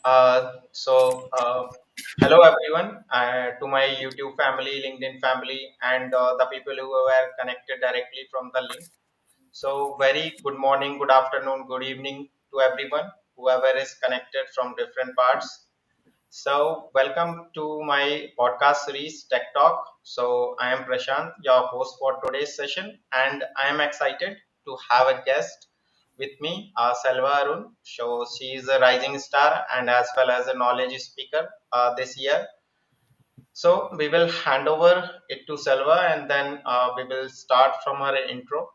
So, hello everyone to my YouTube family, LinkedIn family, and the people who were connected directly from the link. So, very good morning, good afternoon, good evening to everyone, whoever is connected from different parts. So, welcome to my podcast series, Tech Talk. So, I am Prashant, your host for today's session, and I am excited to have a guest with me, Selva Arun. So, she is a rising star and as well as a knowledge speaker this year. So, we will hand over it to Selva and then we will start from her intro.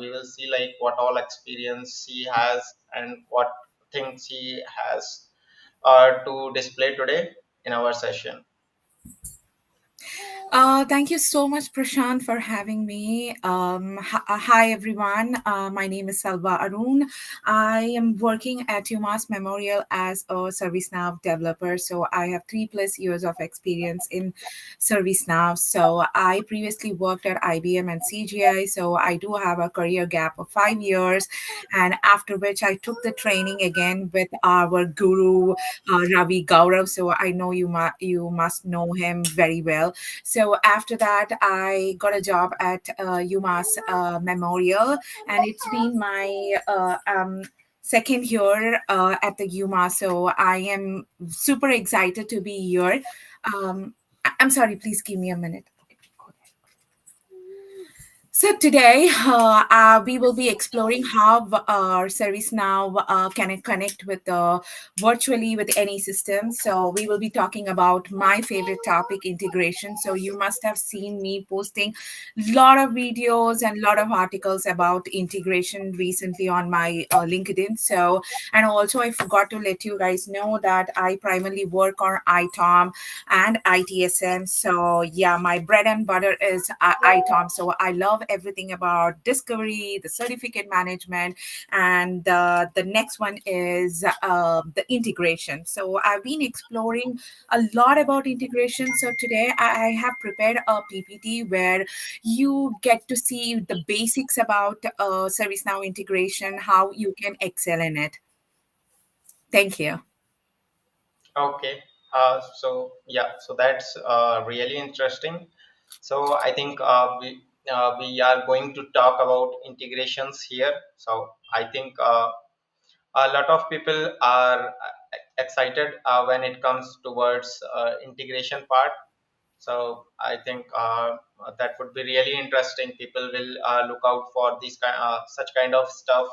We will see like what all experience she has and what things she has to display today in our session. Thank you so much, Prashant, for having me. Hi, everyone. My name is Selva Arun. I am working at UMass Memorial as a ServiceNow developer. So I have 3+ years of experience in ServiceNow. So I previously worked at IBM and CGI. So I do have a career gap of 5 years. And after which I took the training again with our guru, Ravi Gaurav. So I know you must know him very well. So after that, I got a job at UMass Memorial, and it's been my second year at the UMass. So I am super excited to be here. I'm sorry, please give me a minute. So today, we will be exploring how our ServiceNow can it connect with virtually with any system. So we will be talking about my favorite topic, integration. So you must have seen me posting a lot of videos and a lot of articles about integration recently on my LinkedIn. So and also I forgot to let you guys know that I primarily work on ITOM and ITSM. So yeah, my bread and butter is ITOM. So I love everything about discovery, the certificate management, and the next one is the integration. So I've been exploring a lot about integration. So today I have prepared a PPT where you get to see the basics about ServiceNow integration, how you can excel in it. Thank you. Okay. So that's really interesting. So I think we are going to talk about integrations here. So I think a lot of people are excited when it comes towards integration part. So I think that would be really interesting. People will look out for such kind of stuff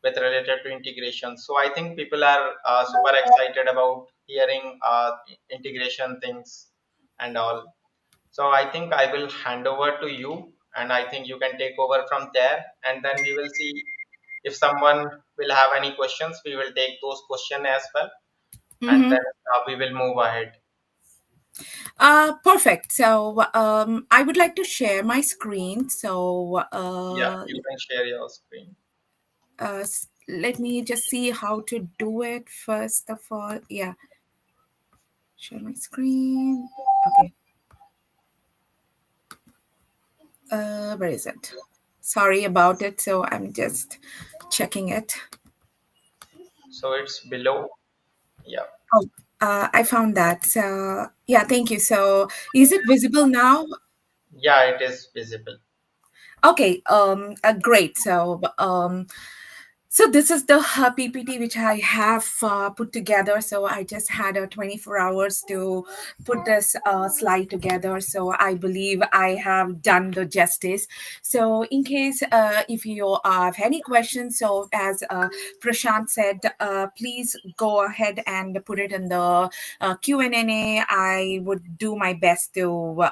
with related to integration. So I think people are super excited about hearing integration things and all. So I think I will hand over to you, and I think you can take over from there, and then we will see if someone will have any questions. We will take those questions as well, and then we will move ahead. Perfect. So I would like to share my screen. So Yeah, you can share your screen. let me just see how to do it first of all. Yeah, share my screen. Okay, where is it? Sorry about it. So I'm just checking it. So it's below. Yeah, Oh, I found that. So yeah, thank you. So is it visible now? yeah, it is visible. Okay, great. So this is the PPT which I have put together. So I just had 24 hours to put this slide together. So I believe I have done the justice. So in case if you have any questions, so as Prashant said, please go ahead and put it in the Q&A. I would do my best to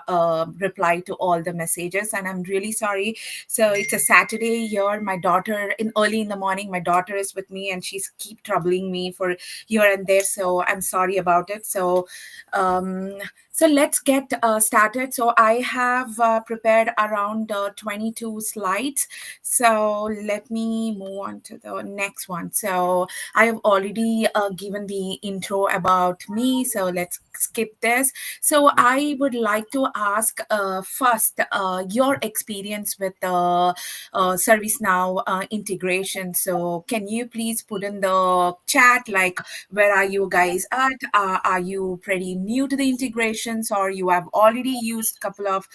reply to all the messages. And I'm really sorry, so it's a Saturday here. My daughter, in early in the morning, my daughter is with me and she's keep troubling me for here and there. So I'm sorry about it. So um, So let's get started. So I have prepared around 22 slides. So let me move on to the next one. So I have already given the intro about me. So let's skip this. So I would like to ask first your experience with the ServiceNow integration. So can you please put in the chat like where are you guys at? Are you pretty new to the integrations, or you have already used a couple of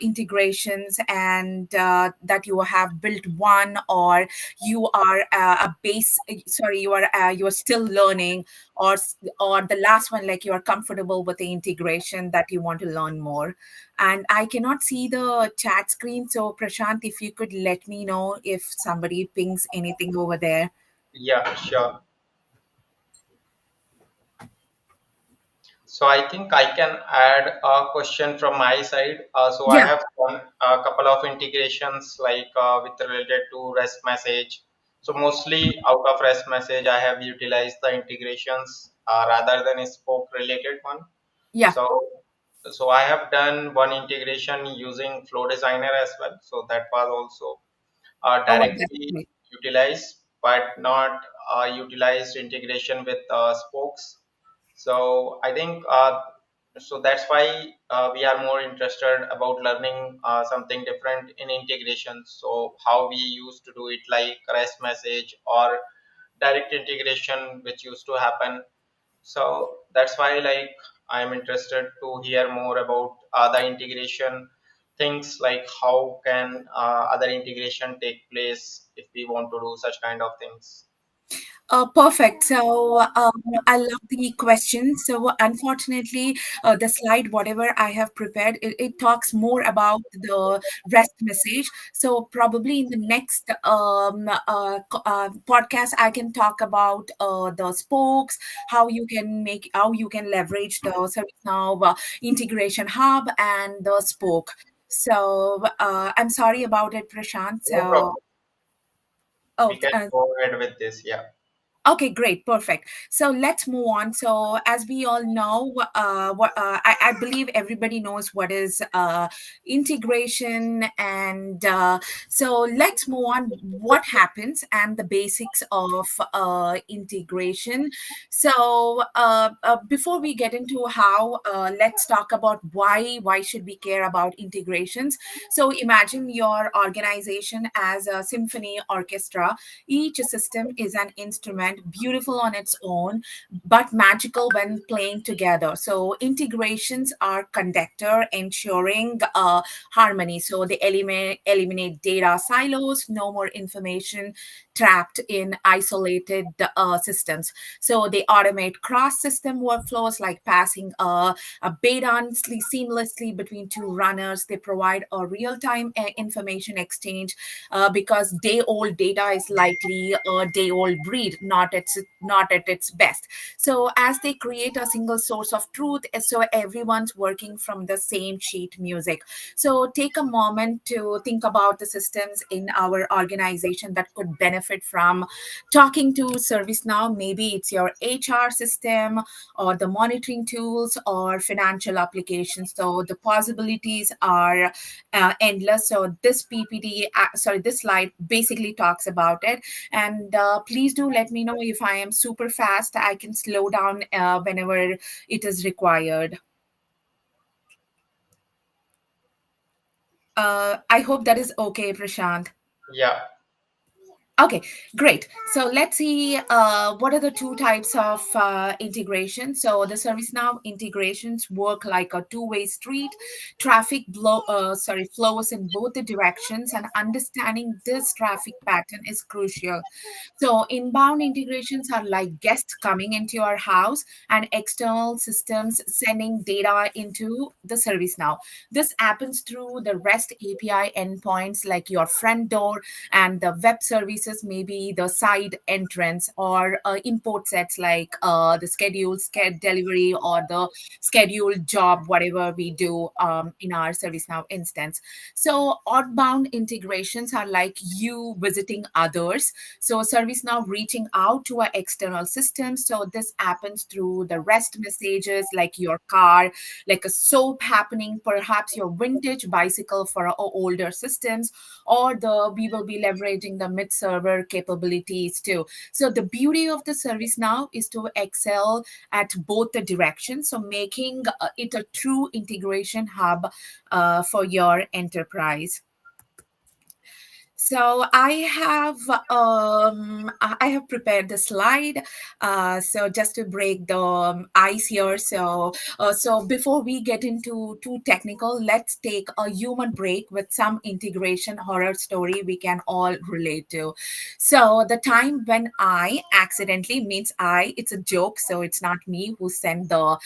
integrations and that you have built one, or you are a base? Sorry, you are still learning, or the last one like you are comfortable with the integration that you want to learn more. And I cannot see the chat screen, so Prashant, if you could let me know if somebody pings anything over there. Yeah, sure. So I think I can add a question from my side. So I Yeah, have done a couple of integrations like with related to REST message. So mostly out of REST message, I have utilized the integrations rather than a spoke related one. yeah. So so I have done one integration using Flow Designer as well. So that was also Oh, well, that's directly great. utilized, but not utilized integration with spokes. So I think so that's why we are more interested about learning something different in integration. So how we used to do it, like REST message or direct integration, which used to happen. So that's why like I'm interested to hear more about the integration things, like how can other integration take place if we want to do such kind of things. Perfect. So I love the question. So unfortunately, the slide, whatever I have prepared, it talks more about the REST message. So probably in the next podcast, I can talk about the spokes, how you can leverage the ServiceNow integration hub and the spoke. So I'm sorry about it, Prashant. No So problem. oh, We can go ahead with this. Yeah. okay, great, perfect. So let's move on. So as we all know, I believe everybody knows what is integration, and so let's move on. What happens and the basics of integration. So before we get into how, let's talk about why should we care about integrations. So imagine your organization as a symphony orchestra. Each system is an instrument, beautiful on its own, but magical when playing together. So integrations are conductor, ensuring harmony. So they eliminate data silos, no more information trapped in isolated systems. So they automate cross-system workflows like passing a beta seamlessly between two runners. They provide a real-time information exchange because day-old data is likely a day-old breed, not at its best. So as they create a single source of truth, so everyone's working from the same sheet music. So take a moment to think about the systems in our organization that could benefit from talking to ServiceNow. Maybe it's your HR system or the monitoring tools or financial applications. So the possibilities are endless. So this slide basically talks about it. And please do let me know if I am super fast. I can slow down whenever it is required. I hope that is okay, Prashant. Yeah. Okay, great. So let's see what are the two types of integration. So the ServiceNow integrations work like a two-way street. Flows in both the directions, and understanding this traffic pattern is crucial. So inbound integrations are like guests coming into your house and external systems sending data into the ServiceNow. This happens through the REST API endpoints like your front door and the web service cases, maybe the side entrance or import sets like the scheduled delivery or the scheduled job, whatever we do in our ServiceNow instance. So outbound integrations are like you visiting others. So ServiceNow reaching out to our external systems. So this happens through the REST messages, like your car, like a soap happening, perhaps your vintage bicycle for our older systems, or the we will be leveraging the mid server capabilities too. So the beauty of the service now is to excel at both the directions, so making it a true integration hub for your enterprise. So I have prepared the slide. So just to break the ice here. So before we get into too technical, let's take a human break with some integration horror story we can all relate to. So the time when I accidentally, means I, it's a joke, so it's not me who sent the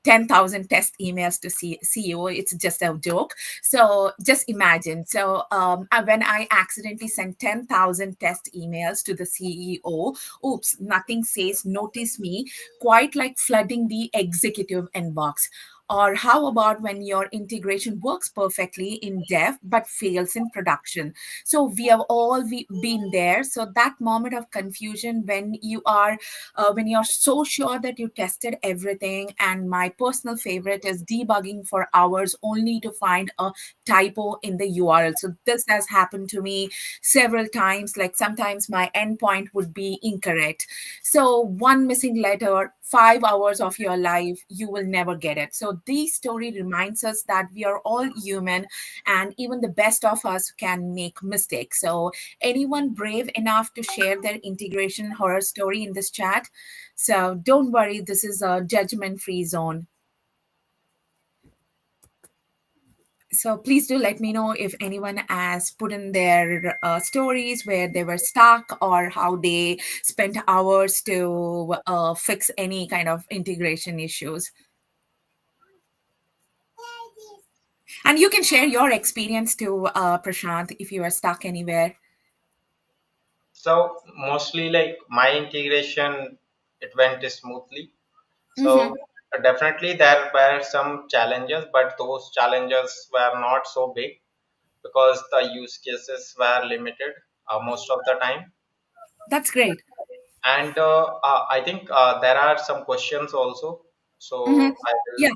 10,000 test emails to CEO. It's just a joke. So just imagine. So when I accidentally sent 10,000 test emails to the CEO, oops, nothing says notice me, quite like flooding the executive inbox. Or how about when your integration works perfectly in dev but fails in production? So we have all been there. So that moment of confusion when you're so sure that you tested everything. And my personal favorite is debugging for hours only to find a typo in the URL. So this has happened to me several times. Like sometimes my endpoint would be incorrect. So one missing letter, 5 hours of your life, you will never get it. So this story reminds us that we are all human, and even the best of us can make mistakes. So anyone brave enough to share their integration horror story in this chat? So don't worry, this is a judgment free zone. So please do let me know if anyone has put in their stories where they were stuck or how they spent hours to fix any kind of integration issues. And you can share your experience to Prashant if you are stuck anywhere. So mostly like my integration, it went smoothly. Hmm. So definitely there were some challenges, but those challenges were not so big because the use cases were limited most of the time. That's great. And I think there are some questions also. Hmm. So Yeah.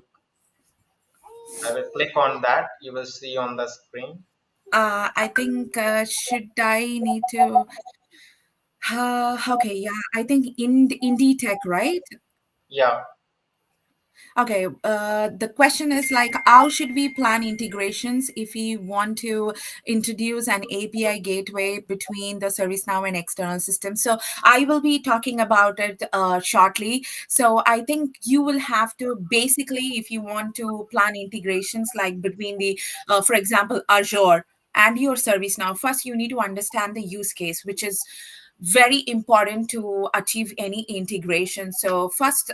I will click on that. You will see on the screen. I think should I need to? Okay. Yeah. I think in Indie Tech, right? Yeah. Okay, the question is like, how should we plan integrations if we want to introduce an API gateway between the ServiceNow and external systems? So I will be talking about it shortly. So I think you will have to basically, if you want to plan integrations like between for example, Azure and your ServiceNow, first you need to understand the use case, which is very important to achieve any integration. So first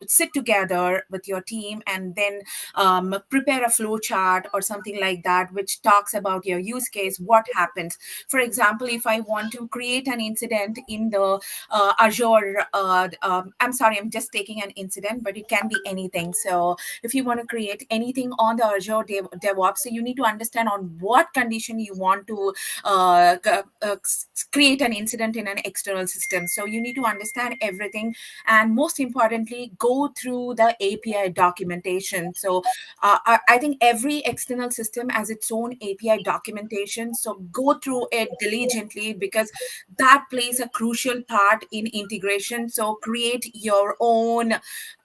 sit together with your team and then prepare a flow chart or something like that which talks about your use case, what happens. For example, if I want to create an incident in the Azure, I'm sorry, I'm just taking an incident, but it can be anything. So if you want to create anything on the Azure DevOps, so you need to understand on what condition you want to create an incident in an external system. So you need to understand everything, and most importantly, go through the API documentation. So I think every external system has its own API documentation. So go through it diligently because that plays a crucial part in integration. So create your own.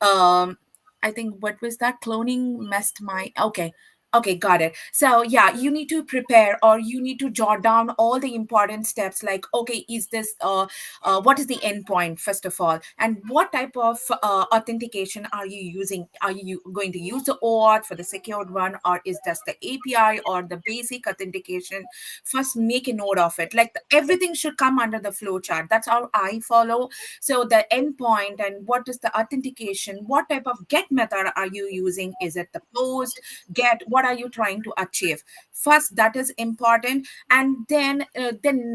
I think what was that? Cloning messed my. Okay. Okay, got it. So, yeah, you need to prepare or you need to jot down all the important steps like, okay, what is the endpoint, first of all? And what type of authentication are you using? Are you going to use the OAuth for the secured one, or is just the API or the basic authentication? First, make a note of it. Like everything should come under the flow chart. That's how I follow. So the endpoint and what is the authentication? What type of get method are you using? Is it the post, get? what are you trying to achieve. First, that is important, and then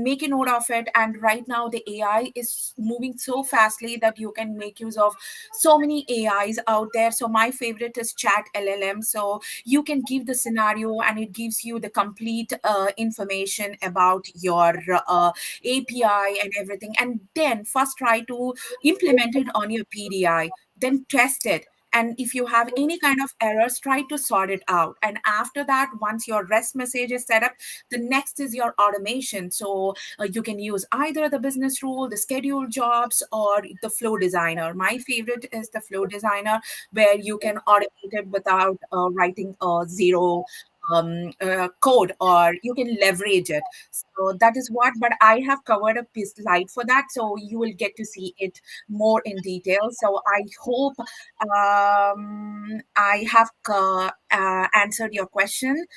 make a note of it. And right now the AI is moving so fastly that you can make use of so many AIs out there. So my favorite is Chat LLM. So you can give the scenario and it gives you the complete information about your API and everything. And then first try to implement it on your PDI, then test it. And if you have any kind of errors, try to sort it out. And after that, once your REST message is set up, the next is your automation. So you can use either the business rule, the scheduled jobs, or the flow designer. My favorite is the flow designer, where you can automate it without writing a zero code, or you can leverage it. So that is what, but I have covered a slide for that, so you will get to see it more in detail. So I hope I have answered your question.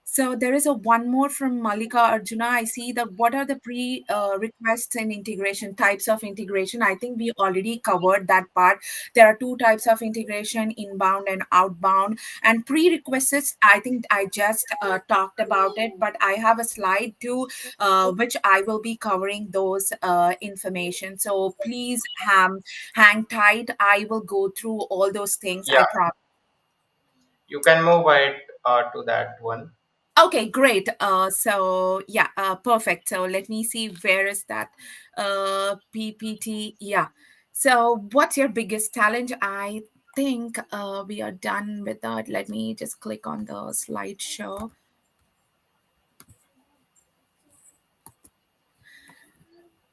So there is a one more from Malika Arjuna. I see that what are the pre requests and integration types of integration? I think we already covered that part. There are two types of integration: inbound and outbound. And prerequisites, I think I just talked about it, but I have a slide too, which I will be covering those information. So please hang tight. I will go through all those things. I Yeah, promise. you can move ahead to that one. Okay, great. So yeah, perfect. So let me see, where is that PPT? Yeah. So what's your biggest challenge? I think we are done with that. Let me just click on the slideshow.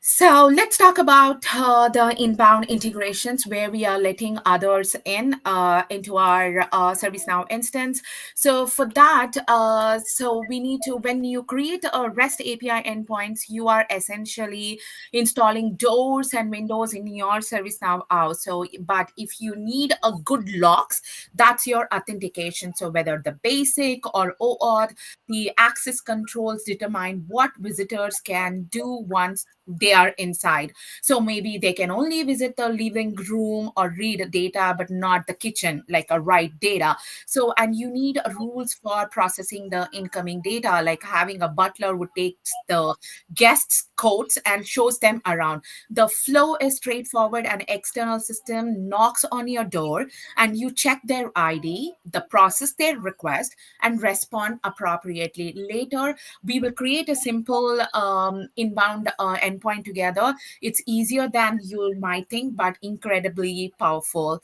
So let's talk about the inbound integrations, where we are letting others in into our ServiceNow instance. So for that, so we need to, when you create a REST API endpoints, you are essentially installing doors and windows in your ServiceNow house. So, but if you need a good logs, that's your authentication. So whether the basic or OAuth, the access controls determine what visitors can do once they are inside. So maybe they can only visit the living room or read data, but not the kitchen, like a write data. So, and you need rules for processing the incoming data, like having a butler who takes the guests' coats and shows them around. The flow is straightforward. An external system knocks on your door and you check their ID, the process their request, and respond appropriately. Later, we will create a simple inbound endpoint together. It's easier than you might think, but incredibly powerful.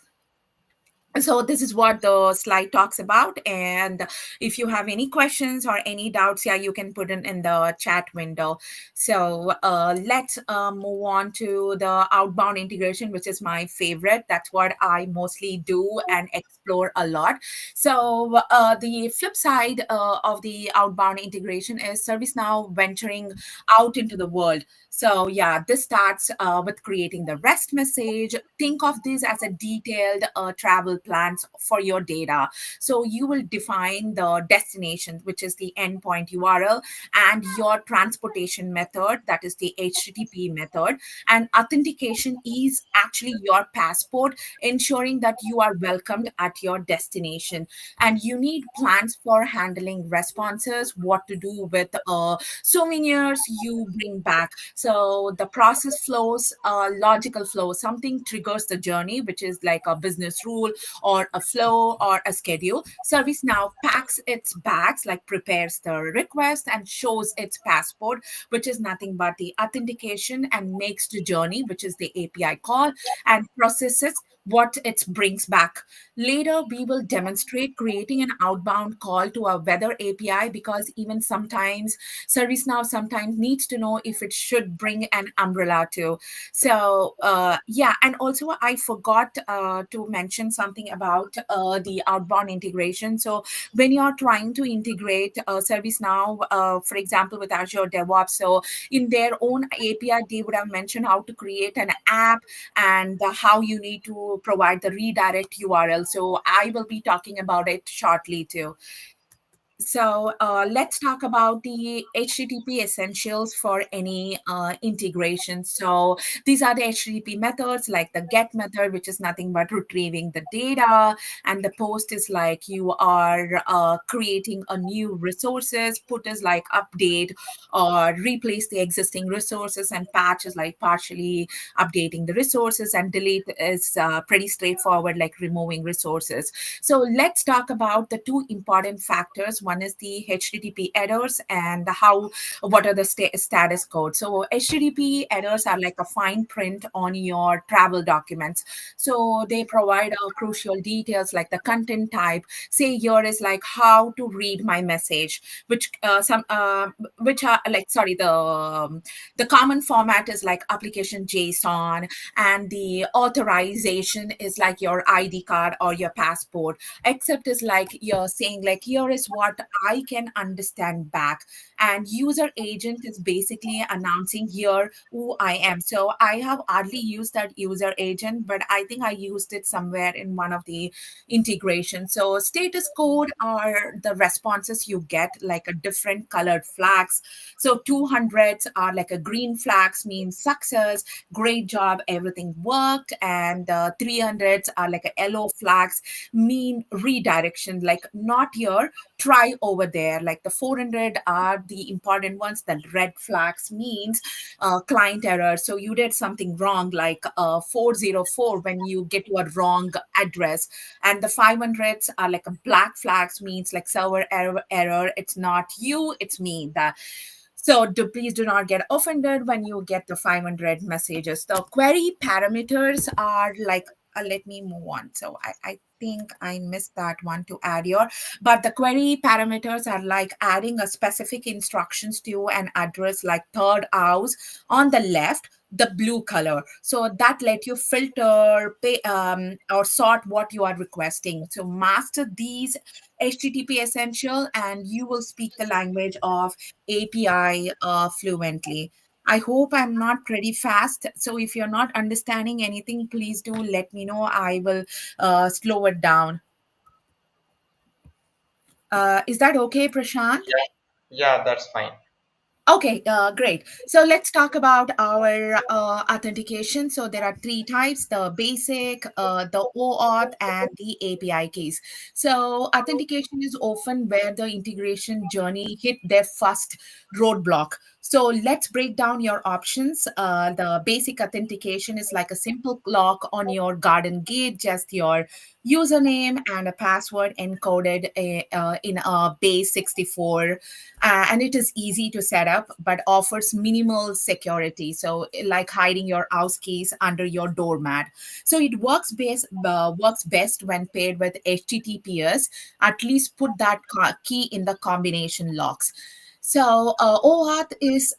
So this is what the slide talks about. And if you have any questions or any doubts, yeah, you can put it in the chat window. So let's move on to the outbound integration, which is my favorite. That's what I mostly do and explore a lot. So the flip side of the outbound integration is ServiceNow venturing out into the world. So yeah, this starts with creating the REST message. Think of this as a detailed travel plans for your data. So you will define the destination, which is the endpoint URL, and your transportation method, that is the HTTP method. And authentication is actually your passport, ensuring that you are welcomed at your destination. And you need plans for handling responses, what to do with souvenirs you bring back. So the process flows, logical flow. Something triggers the journey, which is like a business rule or a flow or a schedule. Service now packs its bags, like prepares the request and shows its passport, which is nothing but the authentication, and makes the journey, which is the API call, and processes what it brings back. Later, we will demonstrate creating an outbound call to a weather API, because even sometimes ServiceNow sometimes needs to know if it should bring an umbrella too. So yeah, and also I forgot to mention something about the outbound integration. So when you're trying to integrate ServiceNow, for example, with Azure DevOps, so in their own API, they would have mentioned how to create an app, and how you need to provide the redirect URL. So I will be talking about it shortly too. So let's talk about the HTTP essentials for any integration. So these are the HTTP methods, like the get method, which is nothing but retrieving the data, and the post is like you are creating a new resources. Put is like update or replace the existing resources, and patch is like partially updating the resources, and delete is pretty straightforward, like removing resources. So let's talk about the two important factors. One is the HTTP errors and how what are the status codes. So HTTP errors are like a fine print on your travel documents. So they provide crucial details like the content type. Say here is like how to read my message, which some which are like sorry the common format is like application JSON, and the authorization is like your ID card or your passport. Except is like you're saying like here is what I can understand back, and user agent is basically announcing here who I am. So I have hardly used that user agent, but I think I used it somewhere in one of the integrations. So status code are the responses you get, like a different colored flags. So 200s are like a green flags means success, great job, everything worked, and 300s are like a yellow flags mean redirection, like not here, try over there. Like the 400 are the important ones. The red flags means client error, so you did something wrong, like 404 when you get to a wrong address. And the 500s are like a black flags means like server error, it's not you, it's me. Please do not get offended when you get the 500 messages. The query parameters are like, let me move on. So I think I missed that one to add here. But the query parameters are like adding a specific instructions to an address, like third house on the left, the blue color. So that let you filter, pay, or sort what you are requesting. So master these HTTP essential, and you will speak the language of API fluently. I hope I'm not pretty fast. So if you're not understanding anything, please do let me know. I will slow it down. Is that okay, Prashant? Yeah, yeah, that's fine. Okay, great. So let's talk about our authentication. So there are three types: the basic, the OAuth, and the API keys. So authentication is often where the integration journey hit their first roadblock. So let's break down your options. The basic authentication is like a simple lock on your garden gate, just your username and a password encoded in a base 64, and it is easy to set up but offers minimal security, so like hiding your house keys under your doormat. So it works best when paired with HTTPS. At least put that key in the combination locks. So OAuth is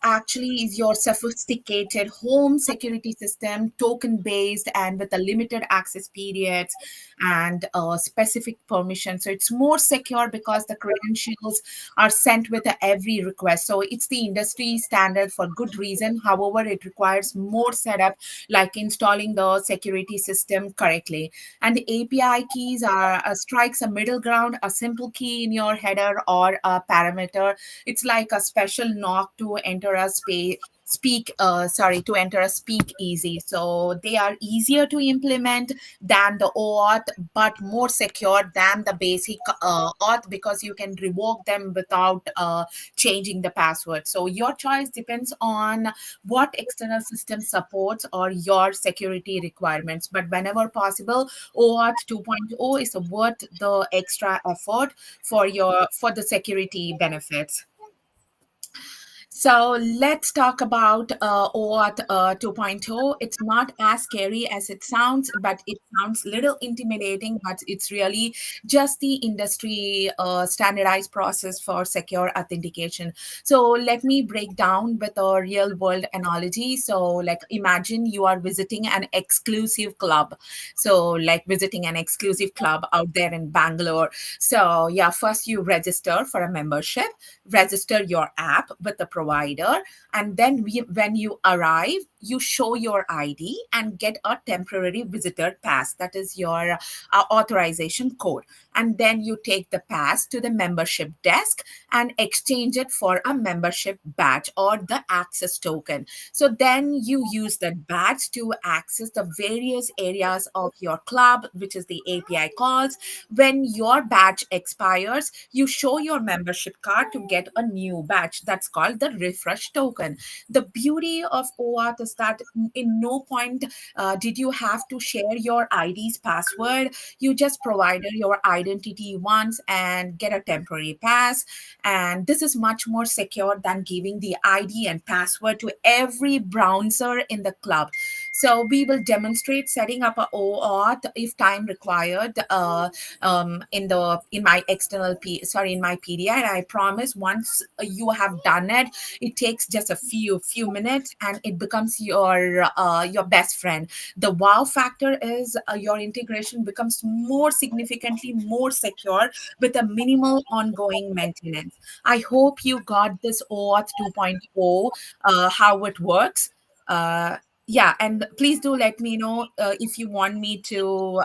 your sophisticated home security system, token based and with a limited access periods and specific permission. So it's more secure because the credentials are sent with every request. So it's the industry standard for good reason. However, it requires more setup, like installing the security system correctly. And the API keys are strikes a middle ground, a simple key in your header or a parameter. It's like a special knock to enter a space to enter a speak easy. So they are easier to implement than the OAuth, but more secure than the basic auth, because you can revoke them without changing the password. So your choice depends on what external system supports or your security requirements. But whenever possible, OAuth 2.0 is worth the extra effort for the security benefits. So let's talk about OAuth 2.0. It's not as scary as it sounds, but it sounds little intimidating, but it's really just the industry standardized process for secure authentication. So let me break down with a real world analogy. So like imagine you are visiting an exclusive club. So like visiting an exclusive club out there in Bangalore. So yeah, first you register for a membership, register your app with the provider, provider, and then when you arrive, you show your ID and get a temporary visitor pass. That is your authorization code. And then you take the pass to the membership desk and exchange it for a membership badge or the access token. So then you use that badge to access the various areas of your club, which is the API calls. When your badge expires, you show your membership card to get a new badge. That's called the refresh token. The beauty of OAuth is that in no point did you have to share your ID's password. You just provided your identity once and get a temporary pass. And this is much more secure than giving the ID and password to every browser in the club. So we will demonstrate setting up a OAuth if time required in my in my PDI. And I promise once you have done it, it takes just a few minutes and it becomes your best friend. The wow factor is your integration becomes more significantly more secure with a minimal ongoing maintenance. I hope you got this OAuth 2.0, how it works. Yeah, and please do let me know if you want me to,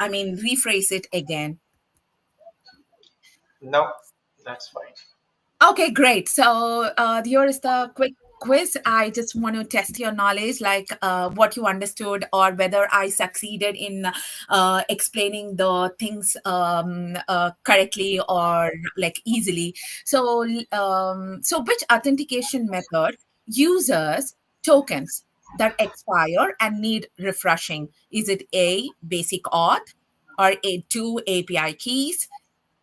rephrase it again. No, that's fine. Okay, great. So here is the quick quiz. I just want to test your knowledge, like what you understood, or whether I succeeded in explaining the things correctly or like easily. So, so which authentication method uses tokens that expire and need refreshing? Is it A, basic auth, or A2, API keys?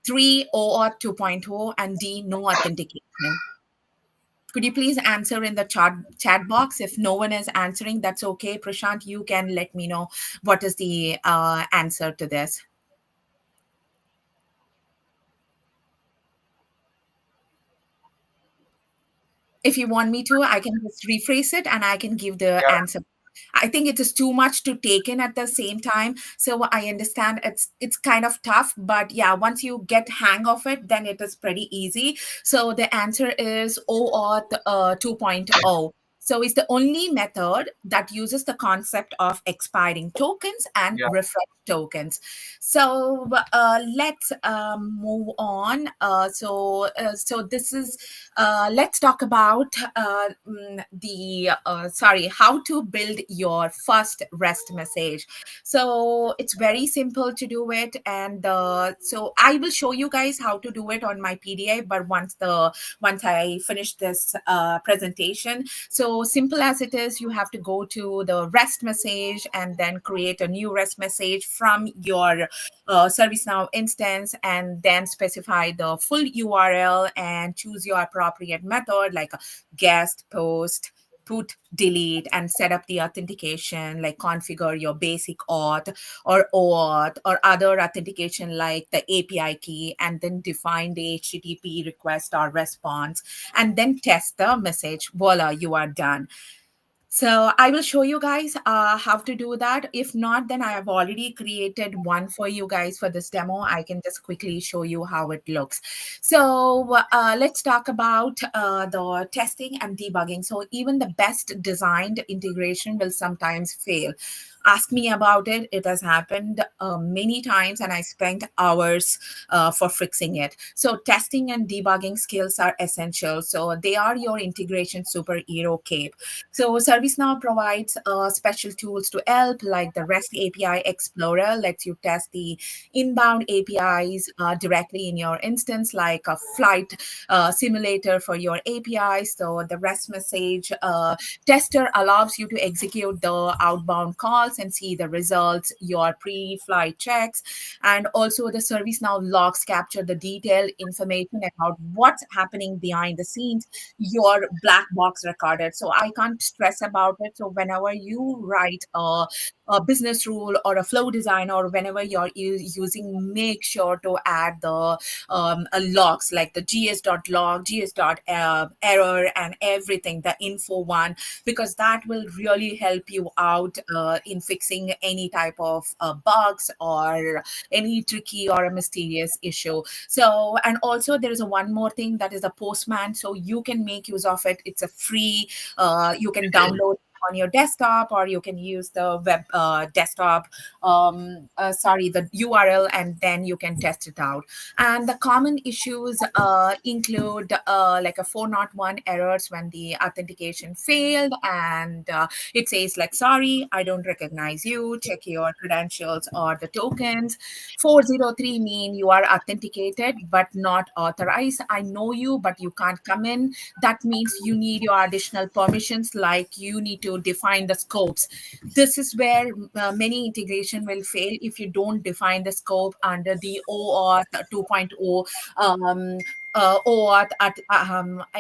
Three, OAuth 2.0, and D, no authentication. Could you please answer in the chat box? If no one is answering, that's okay. Prashant, you can let me know what is the answer to this. If you want me to, I can just rephrase it and I can give the Yeah, answer. I think it is too much to take in at the same time. So I understand it's kind of tough, but yeah, once you get hang of it, then it is pretty easy. So the answer is OAuth 2.0. So it's the only method that uses the concept of expiring tokens and yeah, refresh tokens. So let's move on. So this is let's talk about how to build your first REST message. So it's very simple to do it, and so I will show you guys how to do it on my PDA. But once I finish this presentation, so simple as it is, you have to go to the REST message and then create a new REST message from your ServiceNow instance, and then specify the full URL and choose your appropriate method like a guest, post, put, delete, and set up the authentication, like configure your basic auth or OAuth or other authentication like the API key, and then define the HTTP request or response, and then test the message. Voila, you are done. So I will show you guys how to do that. If not, then I have already created one for you guys for this demo. I can just quickly show you how it looks. So let's talk about the testing and debugging. So even the best designed integration will sometimes fail. Ask me about it. It has happened many times, and I spent hours for fixing it. So testing and debugging skills are essential. So they are your integration superhero cape. So ServiceNow provides special tools to help, like the REST API Explorer lets you test the inbound APIs directly in your instance, like a flight simulator for your APIs. So the REST message tester allows you to execute the outbound calls and see the results, your pre-flight checks, and also the ServiceNow logs capture the detailed information about what's happening behind the scenes, your black box recorded. So I can't stress about it. So whenever you write a business rule or a flow design, or whenever you're using, make sure to add the logs like the gs.log, gs.error, and everything, the info one, because that will really help you out in in fixing any type of bugs or any tricky or a mysterious issue. So, and also there is a one more thing, that is the Postman. So you can make use of it. It's a free, you can download on your desktop, or you can use the web desktop, sorry, the URL, and then you can test it out. And the common issues include like a 401 errors when the authentication failed, and it says like, sorry, I don't recognize you, check your credentials or the tokens. 403 mean you are authenticated but not authorized. I know you, but you can't come in. That means you need your additional permissions, like you need to define the scopes. This is where many integration will fail if you don't define the scope under the OAuth 2.0 um, OAuth at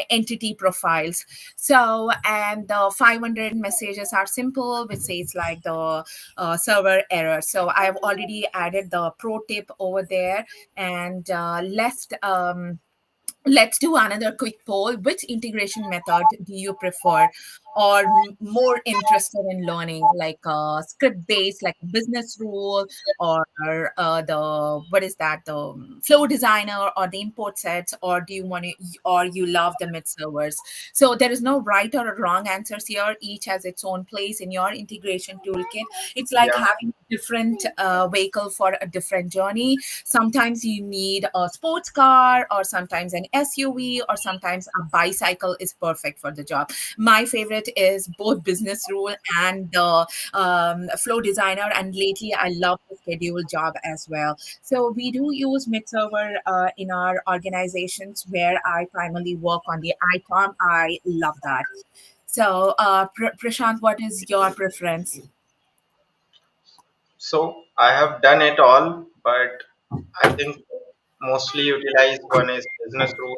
entity profiles. So, and the 500 messages are simple, which says like the server error. So I've already added the pro tip over there, and left. Let's do another quick poll. Which integration method do you prefer, or more interested in learning, like script based, like business rule, or the what is that, the flow designer, or the import sets, or do you want to, or you love the mid servers? So there is no right or wrong answers here. Each has its own place in your integration toolkit. It's like Yeah. having a different vehicle for a different journey. Sometimes you need a sports car, or sometimes an SUV, or sometimes a bicycle is perfect for the job. My favorite is both business rule and the flow designer. And lately, I love the schedule job as well. So we do use Midserver in our organizations where I primarily work on the ITOM. I love that. So, Prashant, what is your preference? So I have done it all, but I think mostly utilized one is business rule.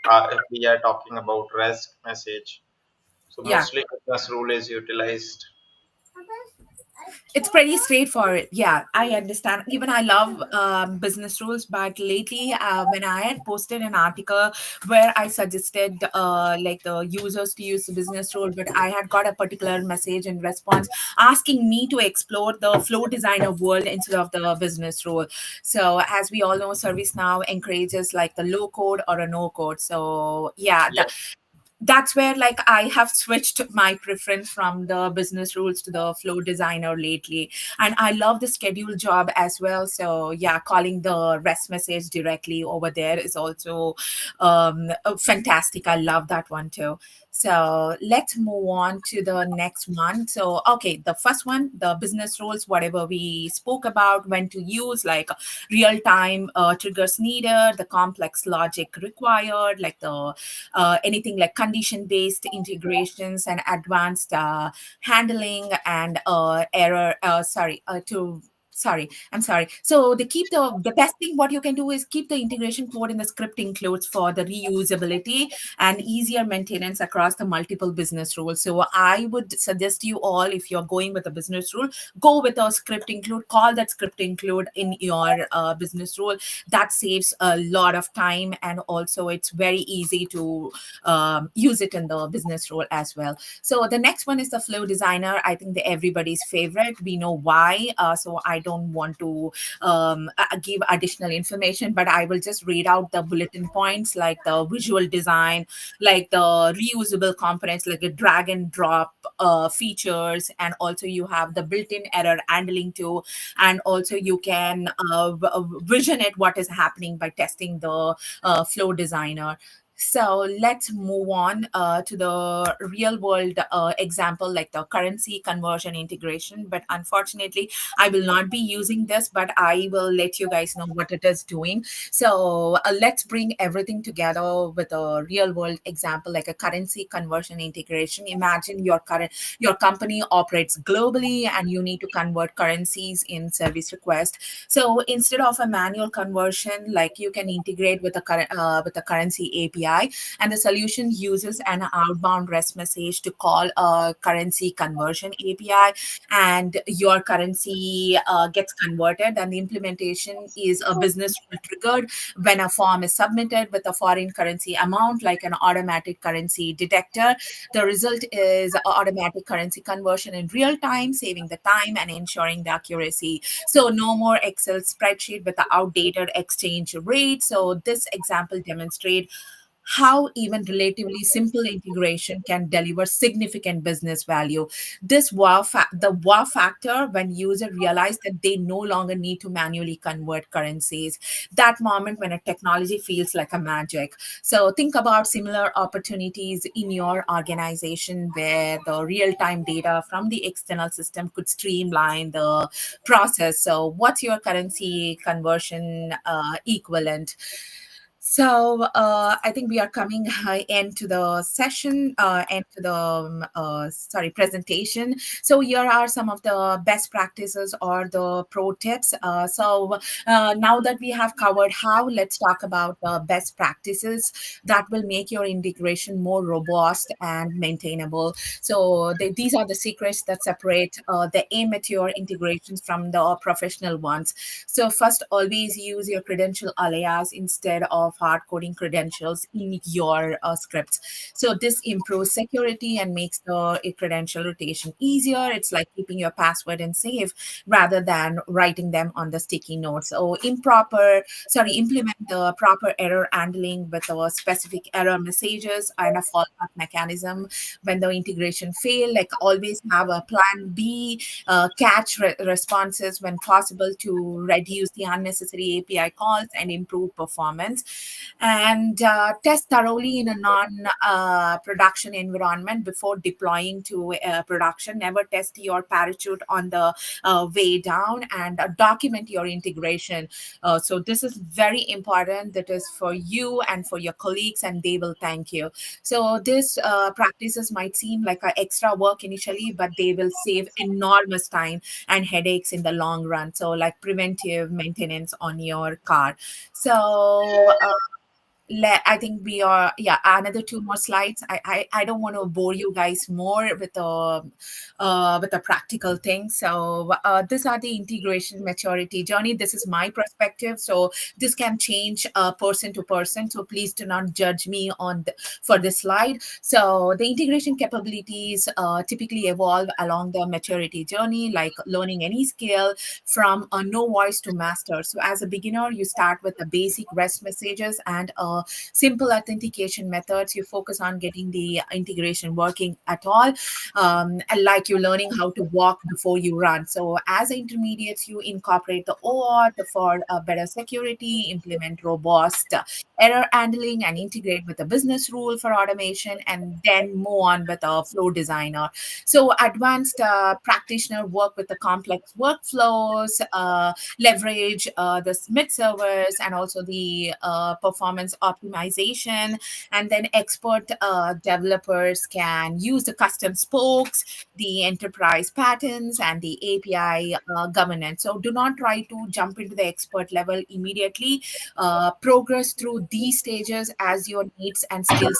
If we are talking about REST message, so Yeah. mostly business rule is utilized. It's pretty straightforward. Yeah, I understand. Even I love business rules, but lately, when I had posted an article where I suggested like the users to use the business rule, but I had got a particular message in response asking me to explore the flow designer world instead of the business rule. So, as we all know, ServiceNow encourages like the low code or a no code. So, yeah, Yeah. that's where like I have switched my preference from the business rules to the flow designer lately. And I love the schedule job as well. So yeah, calling the rest message directly over there is also fantastic. I love that one too. So let's move on to the next one. So okay, the first one, the business rules, whatever we spoke about, when to use, like real time triggers needed, the complex logic required, like the anything like condition based integrations and advanced handling, and error sorry to sorry I'm sorry. So they keep the best thing what you can do is keep the integration code in the script includes for the reusability and easier maintenance across the multiple business rules. So I would suggest you all, if you're going with a business rule, go with a script include, call that script include in your business rule. That saves a lot of time, and also it's very easy to use it in the business role as well. So the next one is the flow designer. I think the everybody's favorite. We know why. So I don't want to give additional information, but I will just read out the bulletin points, like the visual design, like the reusable components, like a drag and drop features, and also you have the built-in error handling too, and also you can vision it what is happening by testing the flow designer. So let's move on to the real world example, like the currency conversion integration. But unfortunately, I will not be using this, but I will let you guys know what it is doing. So let's bring everything together with a real world example, like a currency conversion integration. Imagine your company operates globally, and you need to convert currencies in service request. So instead of a manual conversion, like you can integrate with a currency API API, and the solution uses an outbound REST message to call a currency conversion API, and your currency gets converted. And the implementation is a business rule triggered when a form is submitted with a foreign currency amount, like an automatic currency detector. The result is automatic currency conversion in real time, saving the time and ensuring the accuracy. So no more Excel spreadsheet with the outdated exchange rate. So this example demonstrates how even relatively simple integration can deliver significant business value. The wow factor when user realize that they no longer need to manually convert currencies. That moment when a technology feels like a magic. So think about similar opportunities in your organization where the real-time data from the external system could streamline the process. So what's your currency conversion equivalent? So I think we are coming into the session, into the sorry presentation. So here are some of the best practices or the pro tips. Now that we have covered how, let's talk about best practices that will make your integration more robust and maintainable. So these are the secrets that separate the amateur integrations from the professional ones. So first, always use your credential alias instead of hard coding credentials in your scripts. So this improves security and makes the credential rotation easier. It's like keeping your password in safe rather than writing them on the sticky notes. So implement the proper error handling with specific error messages and a fallback mechanism when the integration fail. Like always have a plan B, catch responses when possible to reduce the unnecessary API calls and improve performance. And test thoroughly in a non production environment before deploying to production. Never test your parachute on the way down, and document your integration. So this is very important. That is for you and for your colleagues, and they will thank you. So this practices might seem like a extra work initially, but they will save enormous time and headaches in the long run. So like preventive maintenance on your car. So I think we are, yeah, another two more slides. I don't want to bore you guys more with the practical thing. So these are the integration maturity journey. This is my perspective. So this can change person to person. So please do not judge me for this slide. So the integration capabilities typically evolve along the maturity journey, like learning any skill from no voice to master. So as a beginner, you start with the basic REST messages and simple authentication methods. You focus on getting the integration working at all, and like you learning how to walk before you run. So as intermediates, you incorporate the OAuth for better security, implement robust error handling, and integrate with a business rule for automation, and then move on with a flow designer. So advanced practitioner work with the complex workflows, leverage the mid servers and also the performance optimization. And then expert developers can use the custom spokes, the enterprise patterns, and the API governance. So do not try to jump into the expert level immediately. Progress through these stages as your needs and skills.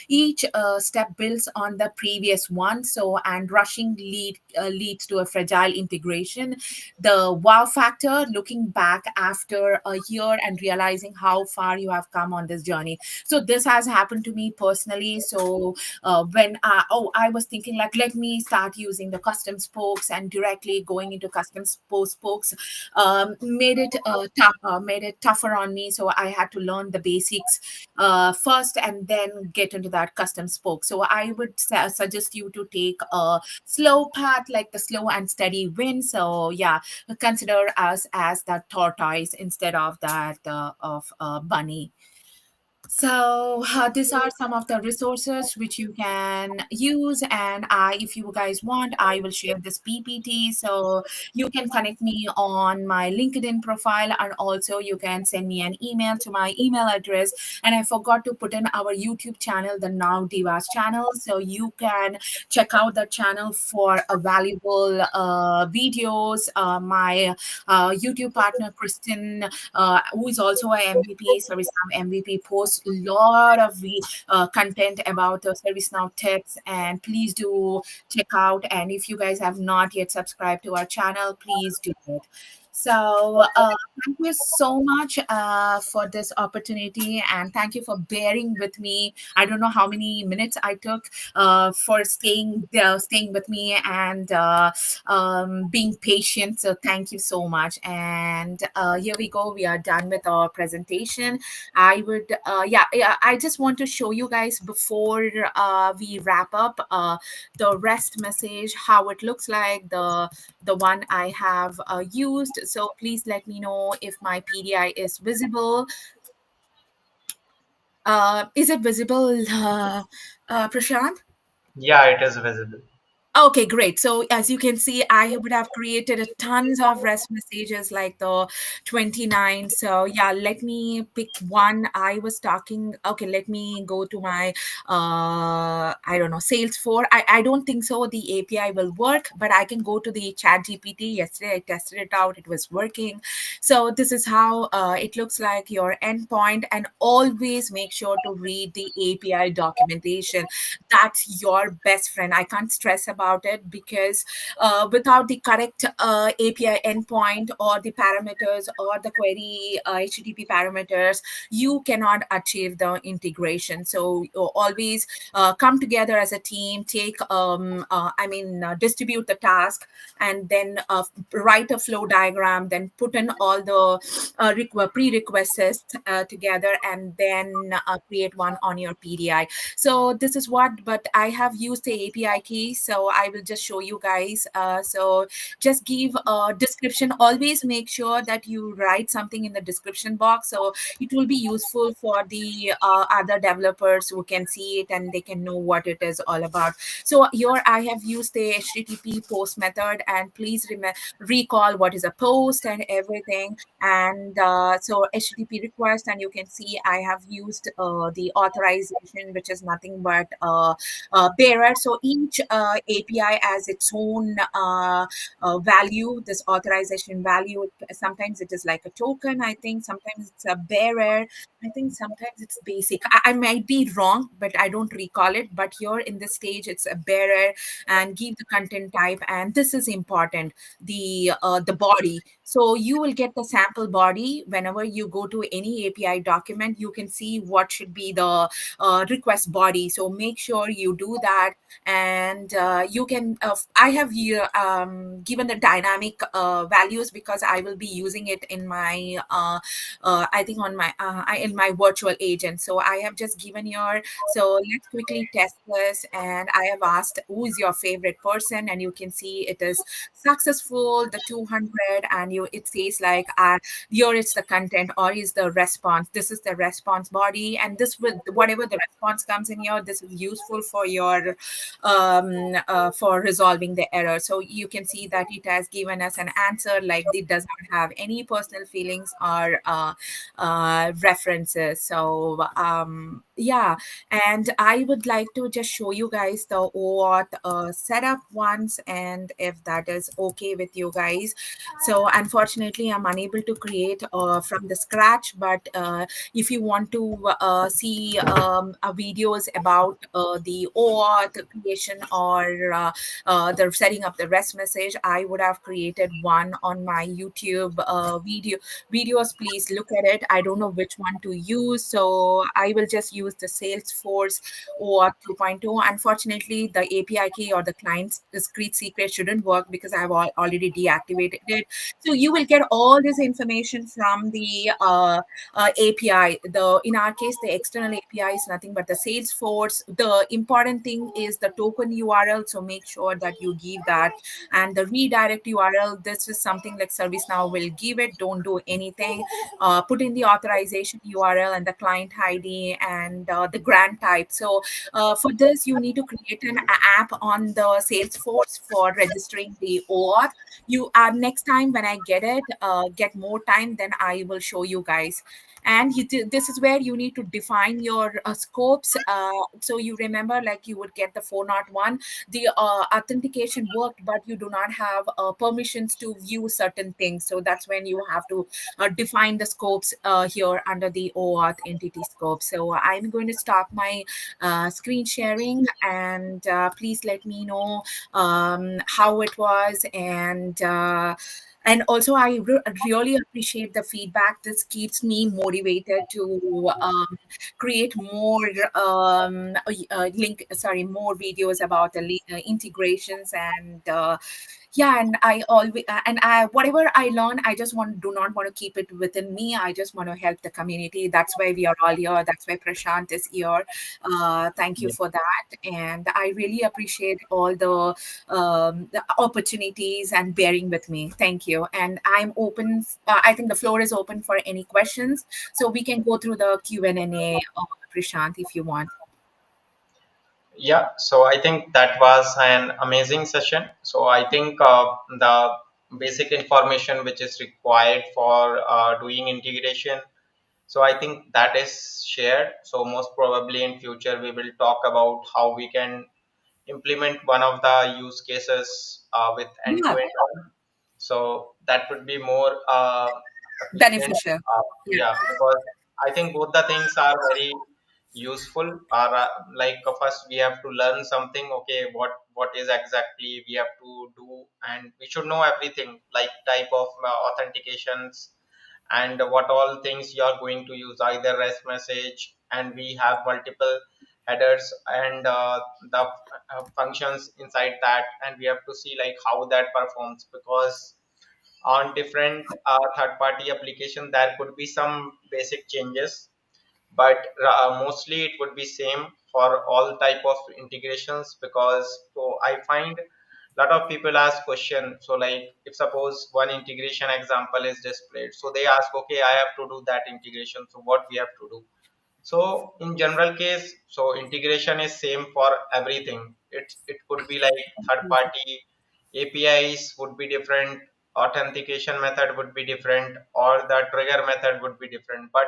Each step builds on the previous one. So, and rushing leads to a fragile integration. The wow factor, looking back after a year and realizing how far you have come on this journey. So, this has happened to me personally. So, when I was thinking like, let me start using the custom spokes, and directly going into custom spokes made it tougher on me. So, I had to learn the basics first and then get into that custom spoke. So I would suggest you to take a slow path, like the slow and steady win. So yeah, consider us as that tortoise instead of that of bunny. So these are some of the resources which you can use, and if you guys want, I will share this PPT. So you can connect me on my LinkedIn profile, and also you can send me an email to my email address. And I forgot to put in our YouTube channel, the Now Divas channel, so you can check out the channel for a valuable videos. My YouTube partner Kristen, who is also a MVP, ServiceNow MVP, posts post a lot of content about the ServiceNow tips, and please do check out. And if you guys have not yet subscribed to our channel, please do it. So, thank you so much for this opportunity, and thank you for bearing with me. I don't know how many minutes I took for staying with me and being patient. So, thank you so much. And here we go. We are done with our presentation. I would, yeah, I just want to show you guys before we wrap up the rest message, how it looks like, the one I have used. So please let me know if my PDI is visible. Is it visible, Prashant? Yeah, it is visible. Okay, great. So as you can see, I would have created a tons of REST messages like the 29. So yeah, let me pick one. I was talking. Okay, let me go to my I don't know, Salesforce. I don't think so. The API will work, but I can go to the Chat GPT. Yesterday I tested it out. It was working. So this is how it looks like your endpoint, and always make sure to read the API documentation. That's your best friend. I can't stress about it, because without the correct API endpoint or the parameters or the query HTTP parameters, you cannot achieve the integration. So you always come together as a team, take distribute the task, and then write a flow diagram, then put in all the prerequisites together, and then create one on your PDI. So this is what, but I have used the API key, so I will just show you guys. So just give a description. Always make sure that you write something in the description box, so it will be useful for the other developers who can see it and they can know what it is all about. So here I have used the HTTP post method, and please recall what is a post and everything. And so HTTP request, and you can see I have used the authorization, which is nothing but bearer. So each API has its own value, this authorization value. Sometimes it is like a token, I think. Sometimes it's a bearer. I think sometimes it's basic. I might be wrong, but I don't recall it. But here in this stage, it's a bearer, and give the content type. And this is important, the body. So you will get the sample body whenever you go to any API document. You can see what should be the request body. So make sure you do that. And you can. I have here given the dynamic values, because I will be using it in my. I think on my in my virtual agent. So I have just given your. So let's quickly test this. And I have asked who is your favorite person, and you can see it is successful, the 200. And you, it says like here it's the content, or is the response. This is the response body, and this will, whatever the response comes in here, this is useful for your for resolving the error. So you can see that it has given us an answer, like it does not have any personal feelings or references. So yeah, and I would like to just show you guys the OAuth setup once, and if that is okay with you guys. So unfortunately, I'm unable to create from the scratch, but if you want to see videos about the OAuth creation, or the setting up the REST message, I would have created one on my YouTube videos. Please look at it. I don't know which one to use, so I will just use the Salesforce OAuth 2.2. Unfortunately, the API key or the client's discrete secret shouldn't work, because I've already deactivated it. So you will get all this information from the API. The, in our case, the external API is nothing but the Salesforce. The important thing is the token URL. So make sure that you give that, and the redirect URL. This is something like ServiceNow will give it. Don't do anything. Put in the authorization URL and the client ID, and the grant type. So for this, you need to create an app on the Salesforce for registering the OAuth. You next time when I get it, get more time, then I will show you guys. And this is where you need to define your scopes. So you remember, like you would get the 401, the authentication worked, but you do not have permissions to view certain things. So that's when you have to define the scopes here under the OAuth entity scope. So I'm going to stop my screen sharing, and please let me know how it was. And also, I really appreciate the feedback. This keeps me motivated to create more more videos about the integrations. And yeah, and I always and I whatever I learn, I just want do not want to keep it within me. I just want to help the community. That's why we are all here. That's why Prashant is here. Thank you Yeah. for that. And I really appreciate all the opportunities and bearing with me. Thank you. And I'm open. I think the floor is open for any questions, so we can go through the Q&A, Prashant, if you want. Yeah, so I think that was an amazing session. So I think the basic information which is required for doing integration, so I think that is shared. So most probably in future we will talk about how we can implement one of the use cases with Yeah, end-to-end. So that would be more efficient. beneficial. Yeah, Yeah, because I think both the things are very useful. Are like first we have to learn something. Okay, what is exactly we have to do, and we should know everything like type of authentications and what all things you are going to use, either REST message, and we have multiple headers and the functions inside that, and we have to see like how that performs, because on different third party application there could be some basic changes, but mostly it would be same for all type of integrations. Because so I find a lot of people ask question, so like if suppose one integration example is displayed, so they ask, okay, I have to do that integration, so what we have to do. So in general case, so integration is same for everything. It could be like third party APIs would be different, authentication method would be different, or the trigger method would be different. But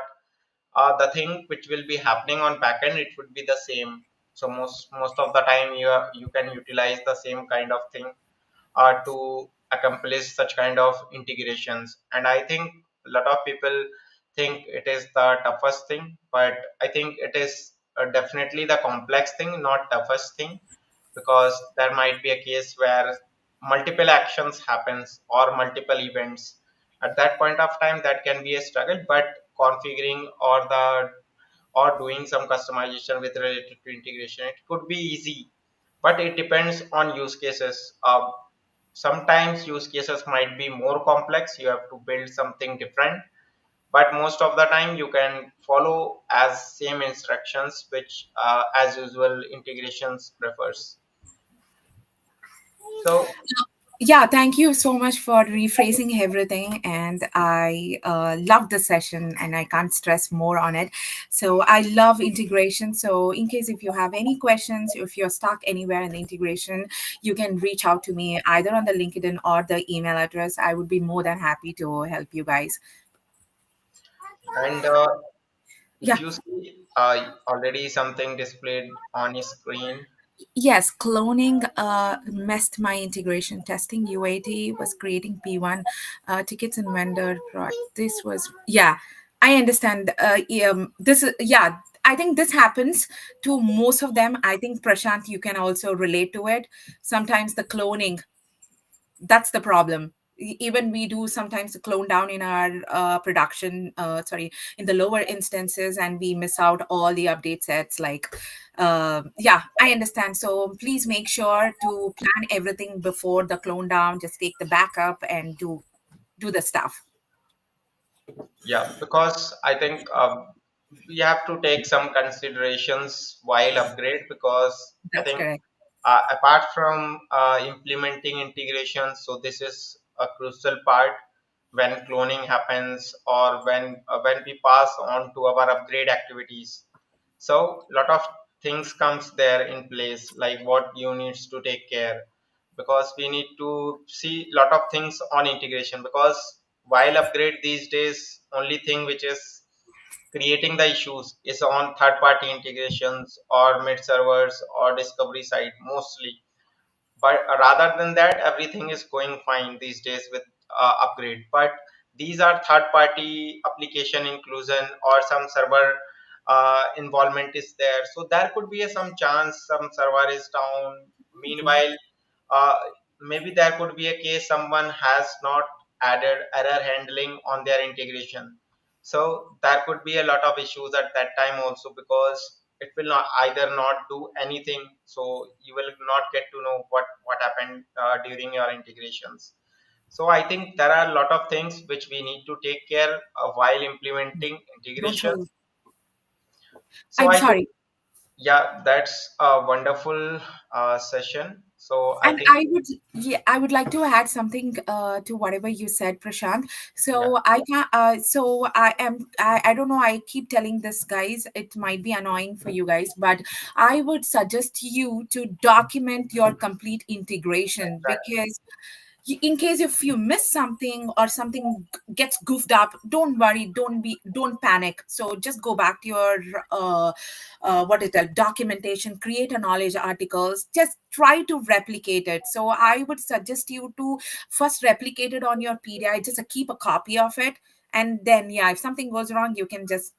the thing which will be happening on backend, it would be the same. So most of the time you can utilize the same kind of thing to accomplish such kind of integrations. And I think a lot of people think it is the toughest thing, but I think it is definitely the complex thing, not toughest thing. Because there might be a case where multiple actions happens or multiple events. At that point of time that can be a struggle, but configuring or doing some customization with related to integration, it could be easy. But it depends on use cases. Sometimes use cases might be more complex, you have to build something different, but most of the time you can follow as same instructions which as usual integrations prefers. So yeah, thank you so much for rephrasing everything. And I love the session, and I can't stress more on it. So I love integration. So in case if you have any questions, if you're stuck anywhere in the integration, you can reach out to me either on the LinkedIn or the email address. I would be more than happy to help you guys. and if Yeah. you see already something displayed on your screen. Yes, cloning messed my integration testing. UAT was creating P1 tickets and vendor product. This was, yeah, I understand. This is, yeah, I think this happens to most of them. I think, Prashant, you can also relate to it. Sometimes the cloning, that's the problem. Even we do sometimes clone down in our production, sorry, in the lower instances, and we miss out all the update sets. Like, yeah, I understand. So please make sure to plan everything before the clone down. Just take the backup and do the stuff. Yeah, because I think we have to take some considerations while upgrade, because I That's think correct. apart from implementing integration, so this is a crucial part when cloning happens, or when we pass on to our upgrade activities. So lot of things comes there in place, like what you needs to take care, because we need to see lot of things on integration. Because while upgrade these days, only thing which is creating the issues is on third party integrations or mid servers or discovery side mostly. But rather than that, everything is going fine these days with upgrade. But these are third party application inclusion or some server involvement is there, so there could be some chance some server is down. Meanwhile, uh, maybe there could be a case someone has not added error handling on their integration. So there could be a lot of issues at that time also, because it will not either not do anything, so you will not get to know what happened during your integrations. So I think there are a lot of things which we need to take care of while implementing Don't integrations. worry. So I'm I think, sorry. yeah, that's a wonderful session. So I And think, I would like to add something to whatever you said, Prashant. yeah, So I can, I don't know. I keep telling this, guys. It might be annoying for you guys, but I would suggest you to document your complete integration, exactly. because in case if you miss something or something gets goofed up, don't worry, don't panic. So just go back to your what is that documentation, create a knowledge articles, just try to replicate it. So I would suggest you to first replicate it on your PDI, just keep a copy of it, and then yeah, if something goes wrong, you can just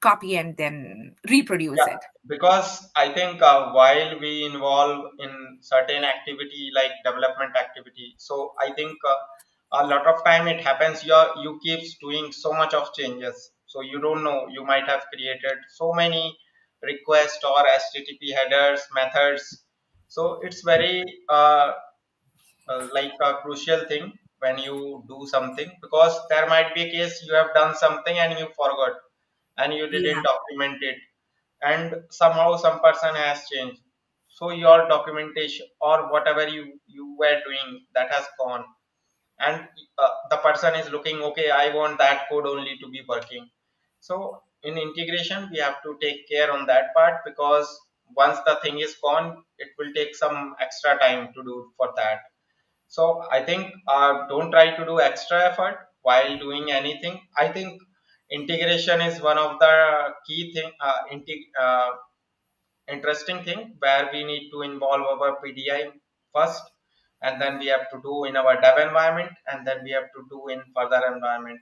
copy and then reproduce Yeah, it. because I think while we involve in certain activity like development activity, so I think a lot of time it happens you keeps doing so much of changes, so you don't know, you might have created so many requests or HTTP headers methods. So it's very like a crucial thing when you do something, because there might be a case you have done something and you forgot and you didn't Yeah. document it, and somehow some person has changed, so your documentation or whatever you were doing that has gone, and the person is looking, okay, I want that code only to be working. So in integration we have to take care on that part, because once the thing is gone, it will take some extra time to do for that. So I think don't try to do extra effort while doing anything. I think integration is one of the key thing, interesting thing where we need to involve our PDI first, and then we have to do in our dev environment, and then we have to do in further environment.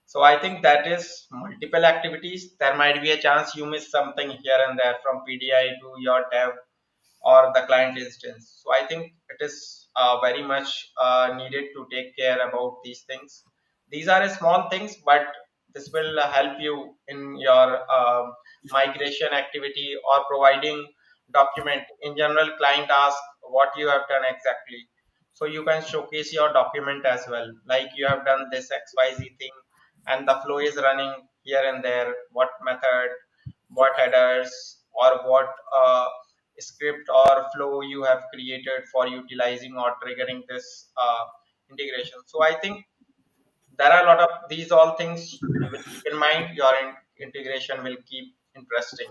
So I think that is multiple activities. There might be a chance you miss something here and there from PDI to your dev or the client instance. So I think it is very much needed to take care about these things. These are small things, but this will help you in your migration activity or providing document. In general, client asks what you have done exactly. So you can showcase your document as well, like you have done this XYZ thing and the flow is running here and there, what method, what headers, or what script or flow you have created for utilizing or triggering this integration. So I think there are a lot of these all things you will keep in mind. Your integration will keep interesting,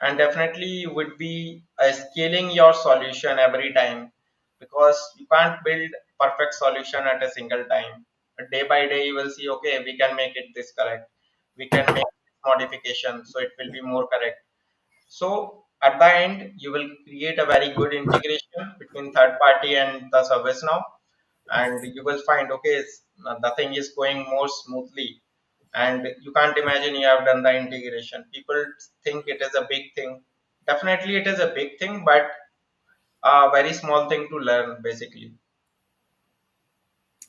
and definitely you would be scaling your solution every time, because you can't build perfect solution at a single time. Day by day you will see, okay, we can make it this correct, we can make this modification so it will be more correct. So at the end, you will create a very good integration between third party and the service now, and you will find, okay, the thing is going more smoothly, and you can't imagine you have done the integration. People think it is a big thing. Definitely, it is a big thing, but a very small thing to learn, basically.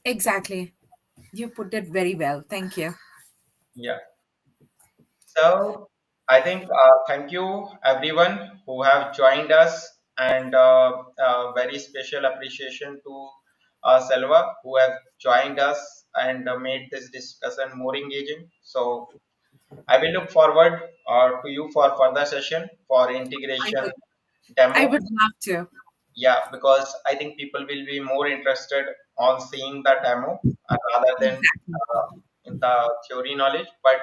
Exactly. You put it very well. Thank you. Yeah. So I think thank you everyone who have joined us, and very special appreciation to Selva who have joined us and made this discussion more engaging. So I will look forward to you for further session for I integration would I demo. would love to. Yeah, because I think people will be more interested on seeing the demo rather than Exactly. in the theory knowledge. But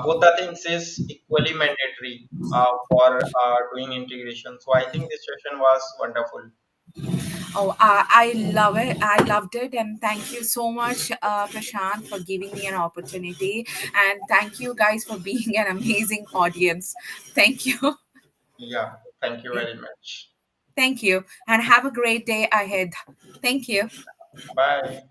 both the things is equally mandatory for doing integration. So I think this session was wonderful. Oh, I love it. I loved it. And thank you so much, Prashant, for giving me an opportunity. And thank you guys for being an amazing audience. Thank you. Yeah, thank you very much. Thank you. And have a great day ahead. Thank you. Bye.